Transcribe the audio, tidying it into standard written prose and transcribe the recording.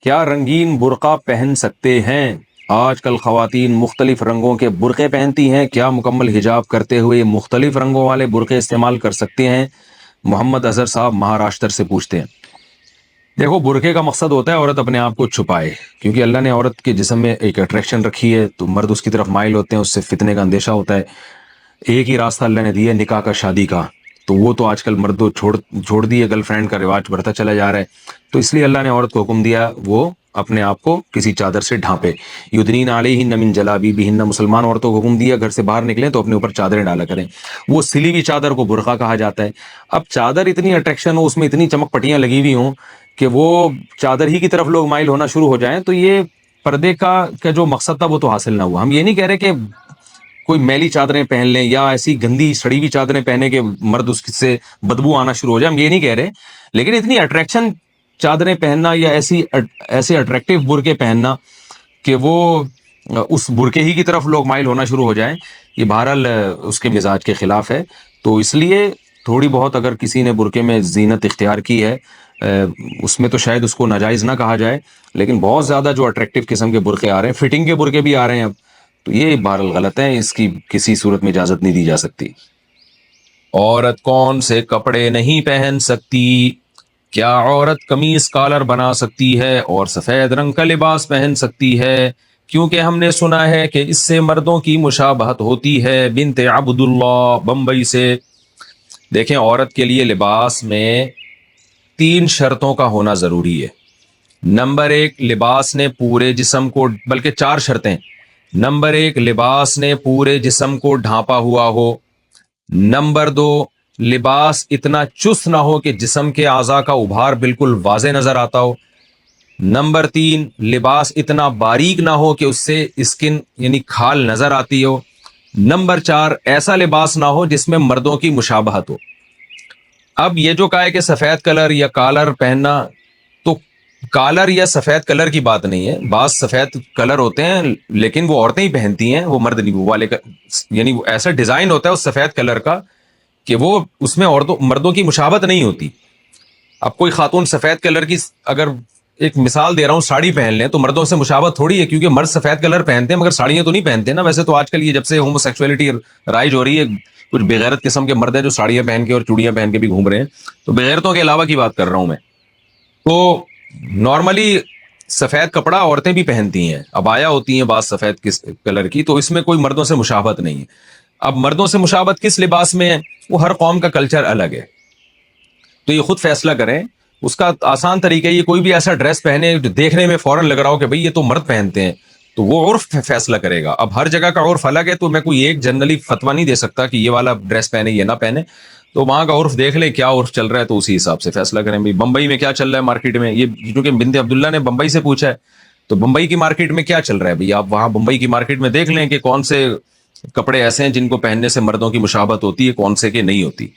کیا رنگین برقع پہن سکتے ہیں؟ آج کل خواتین مختلف رنگوں کے برقعے پہنتی ہیں، کیا مکمل حجاب کرتے ہوئے مختلف رنگوں والے برقعے استعمال کر سکتے ہیں؟ محمد اظہر صاحب مہاراشٹر سے پوچھتے ہیں۔ دیکھو، برقعے کا مقصد ہوتا ہے عورت اپنے آپ کو چھپائے، کیونکہ اللہ نے عورت کے جسم میں ایک اٹریکشن رکھی ہے، تو مرد اس کی طرف مائل ہوتے ہیں، اس سے فتنے کا اندیشہ ہوتا ہے۔ ایک ہی راستہ اللہ نے دیا ہے، نکاح کا، شادی کا، تو وہ تو آج کل مرد چھوڑ دیے، گرل فرینڈ کا رواج بڑھتا چلا جا رہا ہے، تو اس لیے اللہ نے عورت کو حکم دیا وہ اپنے آپ کو کسی چادر سے ڈھانپے۔ یدنین علیہن من جلابیبہن، مسلمان عورتوں کو حکم دیا گھر سے باہر نکلیں تو اپنے اوپر چادریں ڈالا کریں۔ وہ سلی ہوئی چادر کو برقع کہا جاتا ہے۔ اب چادر اتنی اٹریکشن ہو، اس میں اتنی چمک پٹیاں لگی ہوئی ہوں کہ وہ چادر ہی کی طرف لوگ مائل ہونا شروع ہو جائیں، تو یہ پردے کا جو مقصد تھا وہ تو حاصل نہ ہوا۔ ہم یہ نہیں کہہ رہے کہ کوئی میلی چادریں پہن لیں یا ایسی گندی سڑی ہوئی چادریں پہنے کہ مرد اس سے بدبو آنا شروع ہو جائے، ہم یہ نہیں کہہ رہے، لیکن اتنی اٹریکشن چادریں پہننا یا ایسے اٹریکٹیو برقعے پہننا کہ وہ اس برقعے ہی کی طرف لوگ مائل ہونا شروع ہو جائیں، یہ بہرحال اس کے مزاج کے خلاف ہے۔ تو اس لیے تھوڑی بہت اگر کسی نے برقعے میں زینت اختیار کی ہے، اس میں تو شاید اس کو ناجائز نہ کہا جائے، لیکن بہت زیادہ جو اٹریکٹیو قسم کے برقعے آ رہے ہیں، فٹنگ کے برقعے بھی آ رہے ہیں اب، تو یہ بہرحال غلط ہے، اس کی کسی صورت میں اجازت نہیں دی جا سکتی۔ عورت کون سے کپڑے نہیں پہن سکتی؟ کیا عورت قمیص کالر بنا سکتی ہے اور سفید رنگ کا لباس پہن سکتی ہے؟ کیونکہ ہم نے سنا ہے کہ اس سے مردوں کی مشابہت ہوتی ہے۔ بنت عبداللہ، بمبئی سے۔ دیکھیں، عورت کے لیے لباس میں 3 شرطوں کا ہونا ضروری ہے۔ نمبر 1، لباس نے پورے جسم کو، بلکہ 4 شرطیں۔ نمبر 1، لباس نے پورے جسم کو ڈھانپا ہوا ہو۔ نمبر 2، لباس اتنا چست نہ ہو کہ جسم کے اعضاء کا ابھار بالکل واضح نظر آتا ہو۔ نمبر 3، لباس اتنا باریک نہ ہو کہ اس سے اسکن یعنی کھال نظر آتی ہو۔ نمبر 4، ایسا لباس نہ ہو جس میں مردوں کی مشابہت ہو۔ اب یہ جو کہا ہے کہ سفید کلر یا کالر پہننا، تو کالر یا سفید کلر کی بات نہیں ہے، بعض سفید کلر ہوتے ہیں لیکن وہ عورتیں ہی پہنتی ہیں، وہ مرد نہیں، وہ والے کا یعنی وہ ایسا ڈیزائن ہوتا ہے اس سفید کلر کا کہ وہ اس میں مردوں کی مشابہت نہیں ہوتی۔ اب کوئی خاتون سفید کلر کی، اگر ایک مثال دے رہا ہوں، ساڑی پہن لیں تو مردوں سے مشابہت تھوڑی ہے، کیونکہ مرد سفید کلر پہنتے ہیں مگر ساڑیاں تو نہیں پہنتے نا۔ ویسے تو آج کل یہ جب سے ہومو سیکسولیٹی رائج ہو رہی ہے، کچھ بغیرت قسم کے مرد ہیں جو ساڑیاں پہن کے اور چوڑیاں پہن کے بھی گھوم رہے ہیں، تو بغیرتوں کے علاوہ کی بات کر رہا ہوں میں۔ تو نارملی سفید کپڑا عورتیں بھی پہنتی ہیں، عبایا ہوتی ہیں بعض سفید کلر کی، تو اس میں کوئی مردوں سے مشابہت نہیں ہے۔ اب مردوں سے مشابہت کس لباس میں ہے، وہ ہر قوم کا کلچر الگ ہے، تو یہ خود فیصلہ کریں۔ اس کا آسان طریقہ یہ، کوئی بھی ایسا ڈریس پہنے جو دیکھنے میں فوراً لگ رہا ہو کہ بھئی یہ تو مرد پہنتے ہیں، تو وہ عرف فیصلہ کرے گا۔ اب ہر جگہ کا عرف الگ ہے، تو میں کوئی ایک جنرلی فتویٰ نہیں دے سکتا کہ یہ والا ڈریس پہنے یہ نہ پہنے، تو وہاں کا عرف دیکھ لیں کیا عرف چل رہا ہے، تو اسی حساب سے فیصلہ کریں۔ بھئی بمبئی میں کیا چل رہا ہے مارکیٹ میں، یہ کیونکہ بنت عبداللہ نے بمبئی سے پوچھا ہے، تو بمبئی کی مارکیٹ میں کیا چل رہا ہے بھئی، آپ وہاں بمبئی کی مارکیٹ میں دیکھ لیں کہ کون سے کپڑے ایسے ہیں جن کو پہننے سے مردوں کی مشابہت ہوتی ہے، کون سے کہ نہیں ہوتی۔